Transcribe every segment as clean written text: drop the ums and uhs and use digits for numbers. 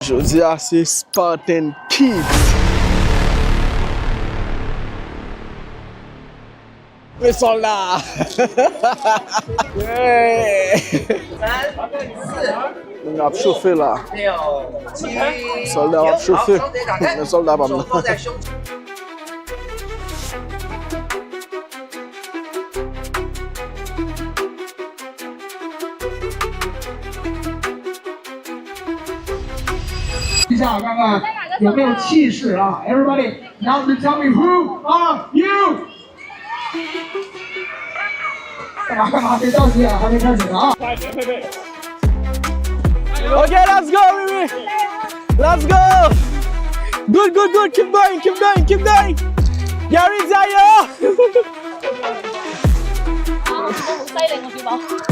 Aujourd'hui, c'est Spartan Kids. Mes soldats! Ouais! On a chauffé là. Soldat va chauffer. Les soldats va me. 一下看看有没有气势啊 ！Everybody, now to tell me who are you？ 干嘛？别着急啊，还没开始呢啊！ Okay, let's go, baby. Let's go. Good. Keep going. Gary, Zayo.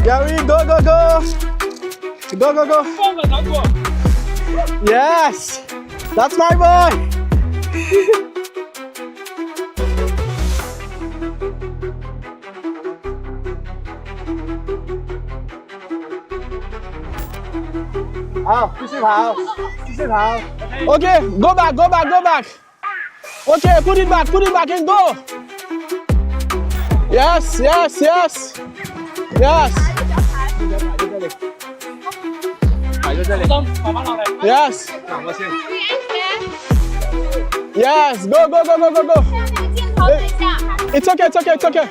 Gary, go. Yes, that's my boy. Okay, go back. Okay, put it back and go. Yes. Yes. Yes, go. It's okay.